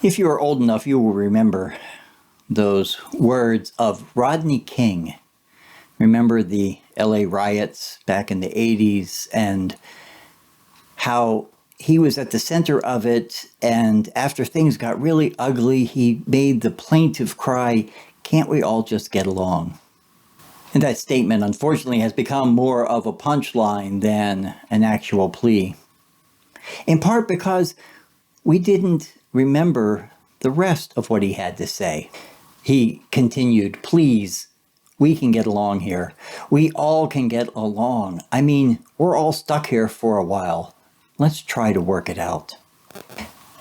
If you are old enough, you will remember those words of Rodney King. Remember the LA riots back in the 80s and how he was at the center of it, and after things got really ugly, he made the plaintive cry, "Can't we all just get along?" And that statement, unfortunately, has become more of a punchline than an actual plea. In part because we didn't remember the rest of what he had to say. He continued, "Please, we can get along here. We all can get along. I mean, we're all stuck here for a while. Let's try to work it out."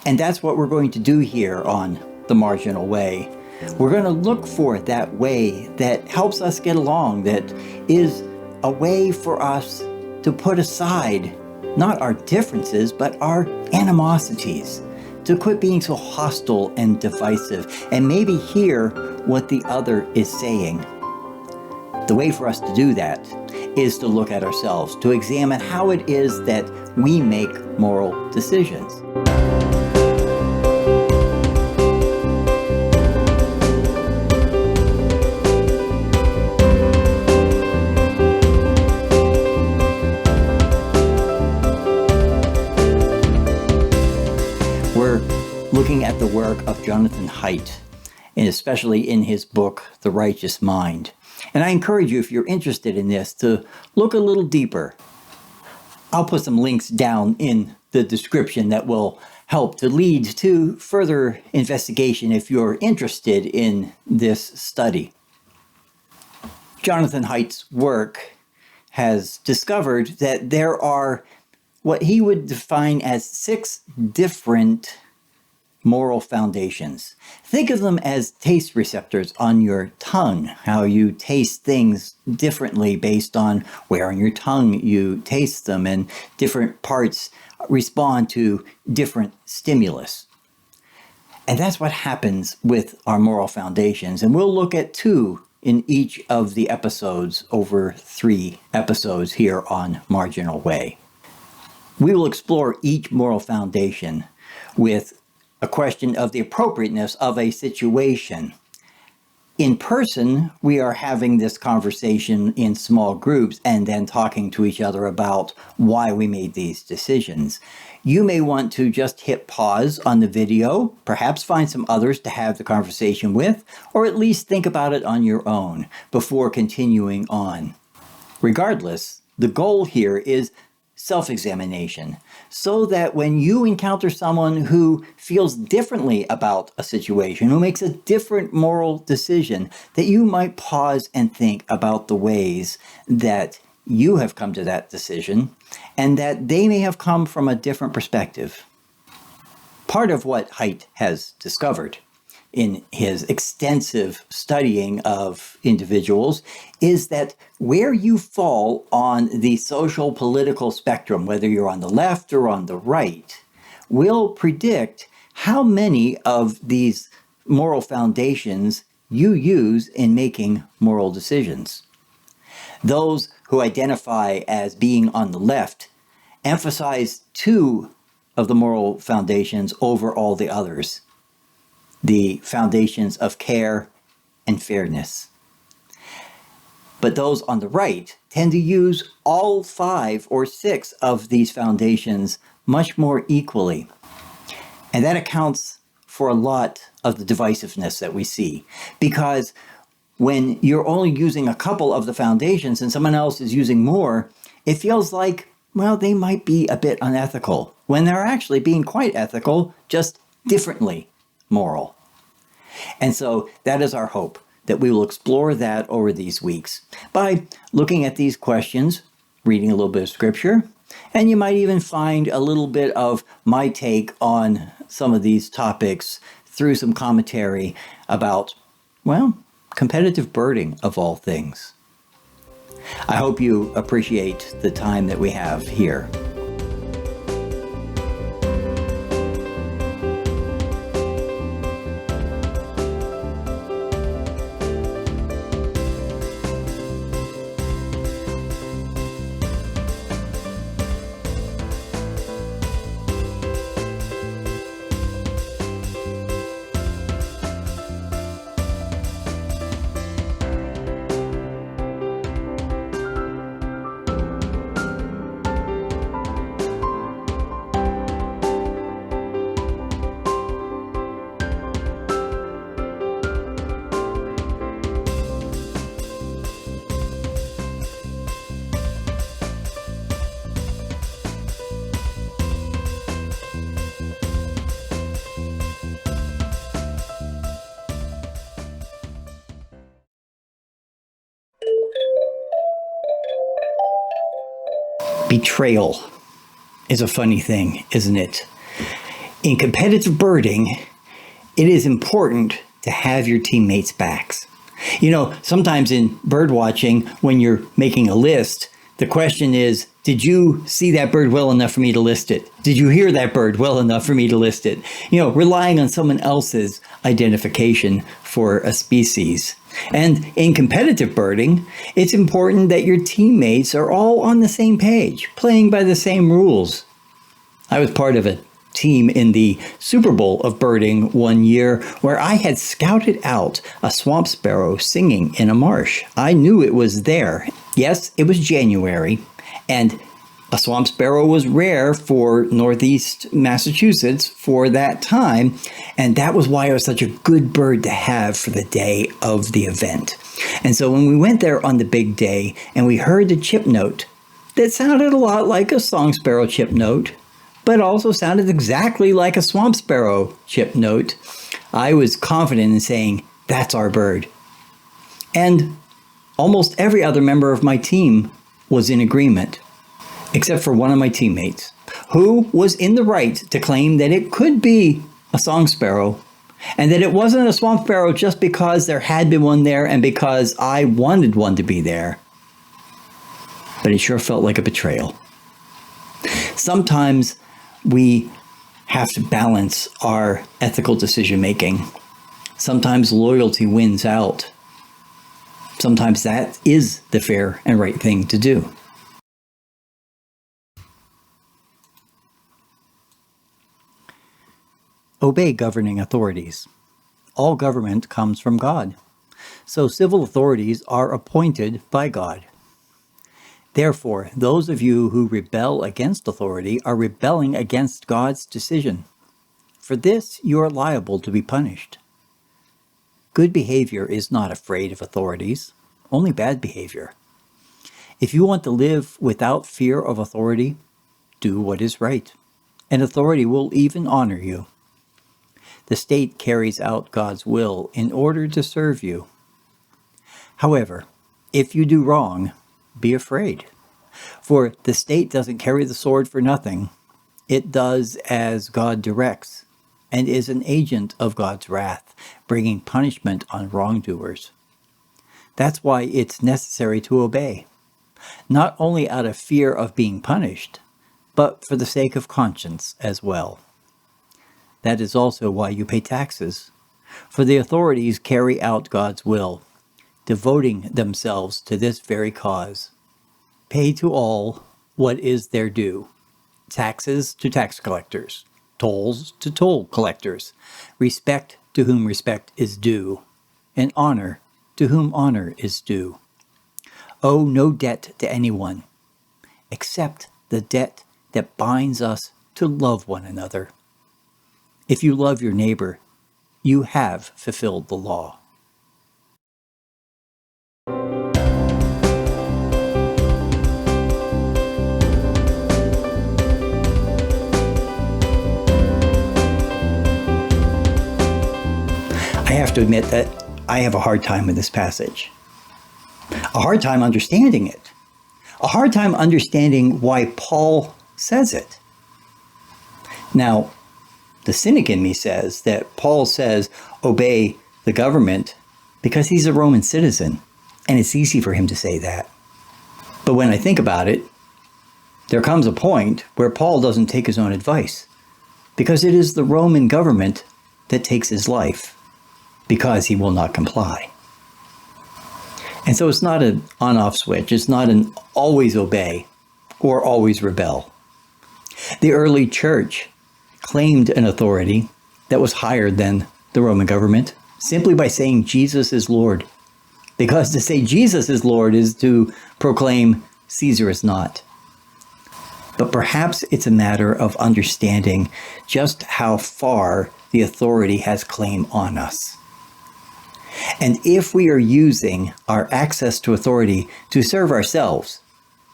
And that's what we're going to do here on The Marginal Way. We're going to look for that way that helps us get along, that is a way for us to put aside not our differences, but our animosities, to quit being so hostile and divisive, and maybe hear what the other is saying. The way for us to do that is to look at ourselves, to examine how it is that we make moral decisions. We're looking at the work of Jonathan Haidt, and especially in his book, The Righteous Mind. And I encourage you, if you're interested in this, to look a little deeper. I'll put some links down in the description that will help to lead to further investigation if you're interested in this study. Jonathan Haidt's work has discovered that there are what he would define as 6 different moral foundations. Think of them as taste receptors on your tongue, how you taste things differently based on where on your tongue you taste them, and different parts respond to different stimulus. And that's what happens with our moral foundations. And we'll look at 2 in each of the episodes over 3 episodes here on Marginal Way. We will explore each moral foundation with a question of the appropriateness of a situation. In person, we are having this conversation in small groups and then talking to each other about why we made these decisions. You may want to just hit pause on the video, perhaps find some others to have the conversation with, or at least think about it on your own before continuing on. Regardless, the goal here is self-examination, so that when you encounter someone who feels differently about a situation, who makes a different moral decision, that you might pause and think about the ways that you have come to that decision, and that they may have come from a different perspective. Part of what Haidt has discovered in his extensive studying of individuals is that where you fall on the social political spectrum, whether you're on the left or on the right, will predict how many of these moral foundations you use in making moral decisions. Those who identify as being on the left emphasize 2 of the moral foundations over all the others: the foundations of care and fairness. But those on the right tend to use all 5 or 6 of these foundations much more equally. And that accounts for a lot of the divisiveness that we see. Because when you're only using a couple of the foundations and someone else is using more, it feels like, well, they might be a bit unethical, when they're actually being quite ethical, just differently moral. And so that is our hope, that we will explore that over these weeks by looking at these questions, reading a little bit of scripture, and you might even find a little bit of my take on some of these topics through some commentary about, well, competitive birding of all things. I hope you appreciate the time that we have here. Betrayal is a funny thing, isn't it? In competitive birding, it is important to have your teammates' backs. You know, sometimes in bird watching, when you're making a list, the question is, did you see that bird well enough for me to list it? Did you hear that bird well enough for me to list it? You know, relying on someone else's identification for a species. And in competitive birding, it's important that your teammates are all on the same page, playing by the same rules. I was part of a team in the Super Bowl of birding one year where I had scouted out a swamp sparrow singing in a marsh. I knew it was there. Yes, it was January, and a swamp sparrow was rare for Northeast Massachusetts for that time, and that was why it was such a good bird to have for the day of the event. And so when we went there on the big day and we heard the chip note that sounded a lot like a song sparrow chip note, but also sounded exactly like a swamp sparrow chip note, I was confident in saying, that's our bird. And almost every other member of my team was in agreement, except for one of my teammates, who was in the right to claim that it could be a song sparrow, and that it wasn't a swamp sparrow just because there had been one there and because I wanted one to be there. But it sure felt like a betrayal. Sometimes we have to balance our ethical decision making. Sometimes loyalty wins out. Sometimes that is the fair and right thing to do. Obey governing authorities. All government comes from God, so civil authorities are appointed by God. Therefore, those of you who rebel against authority are rebelling against God's decision. For this, you are liable to be punished. Good behavior is not afraid of authorities, only bad behavior. If you want to live without fear of authority, do what is right, and authority will even honor you. The state carries out God's will in order to serve you. However, if you do wrong, be afraid. For the state doesn't carry the sword for nothing. It does as God directs, and is an agent of God's wrath, bringing punishment on wrongdoers. That's why it's necessary to obey, not only out of fear of being punished, but for the sake of conscience as well. That is also why you pay taxes, for the authorities carry out God's will, devoting themselves to this very cause. Pay to all what is their due. Taxes to tax collectors, tolls to toll collectors, respect to whom respect is due, and honor to whom honor is due. Owe no debt to anyone, except the debt that binds us to love one another. If you love your neighbor, you have fulfilled the law. I have to admit that I have a hard time with this passage. A hard time understanding it. A hard time understanding why Paul says it. Now, the cynic in me says that Paul says obey the government because he's a Roman citizen, and it's easy for him to say that. But when I think about it, there comes a point where Paul doesn't take his own advice, because it is the Roman government that takes his life, because he will not comply. And so it's not an on-off switch. It's not an always obey or always rebel. The early church claimed an authority that was higher than the Roman government simply by saying Jesus is Lord. Because to say Jesus is Lord is to proclaim Caesar is not. But perhaps it's a matter of understanding just how far the authority has claim on us. And if we are using our access to authority to serve ourselves,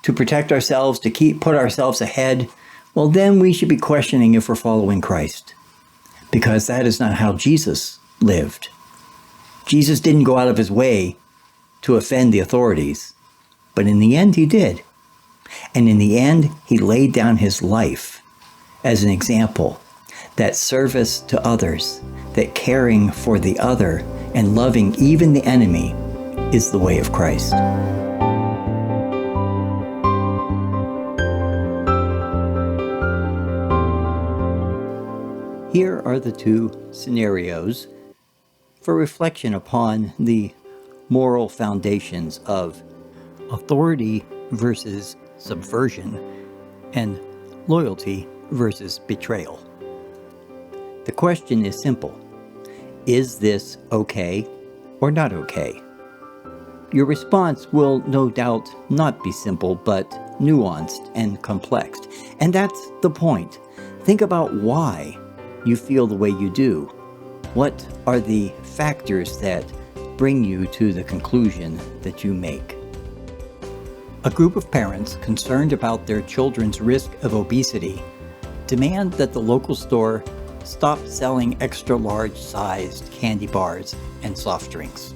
to protect ourselves, to put ourselves ahead, well, then we should be questioning if we're following Christ, because that is not how Jesus lived. Jesus didn't go out of his way to offend the authorities, but in the end he did. And in the end, he laid down his life as an example that service to others, that caring for the other and loving even the enemy is the way of Christ. Here are the two scenarios for reflection upon the moral foundations of authority versus subversion and loyalty versus betrayal. The question is simple. Is this okay or not okay? Your response will no doubt not be simple, but nuanced and complex. And that's the point. Think about why you feel the way you do. What are the factors that bring you to the conclusion that you make? A group of parents concerned about their children's risk of obesity demand that the local store stop selling extra large sized candy bars and soft drinks.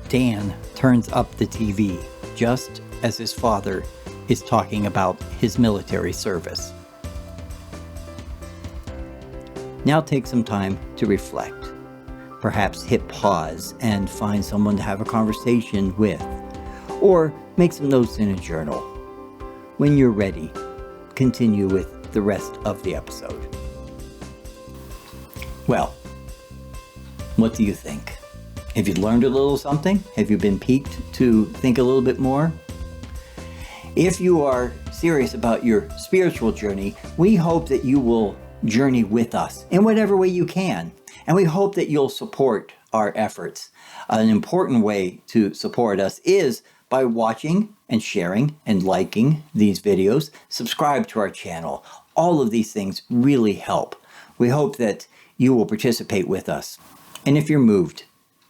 Dan turns up the TV just as his father is talking about his military service. Now take some time to reflect. Perhaps hit pause and find someone to have a conversation with, or make some notes in a journal. When you're ready, continue with the rest of the episode. Well, what do you think? Have you learned a little something? Have you been piqued to think a little bit more? If you are serious about your spiritual journey, we hope that you will journey with us in whatever way you can. And we hope that you'll support our efforts. An important way to support us is by watching and sharing and liking these videos. Subscribe to our channel. All of these things really help. We hope that you will participate with us. And if you're moved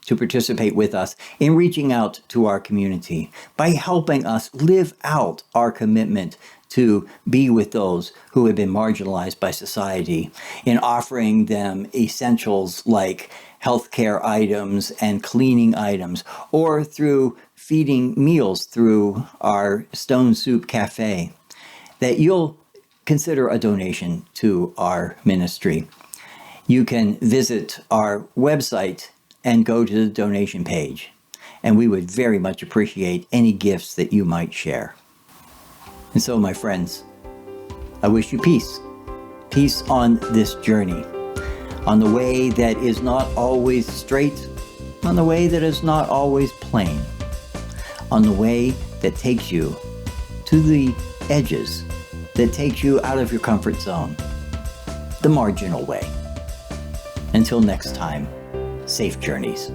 to participate with us in reaching out to our community by helping us live out our commitment to be with those who have been marginalized by society, in offering them essentials like healthcare items and cleaning items, or through feeding meals through our Stone Soup Cafe, that you'll consider a donation to our ministry. You can visit our website and go to the donation page, and we would very much appreciate any gifts that you might share. And so, my friends, I wish you peace. Peace on this journey, on the way that is not always straight, on the way that is not always plain, on the way that takes you to the edges, that takes you out of your comfort zone, the marginal way. Until next time, safe journeys.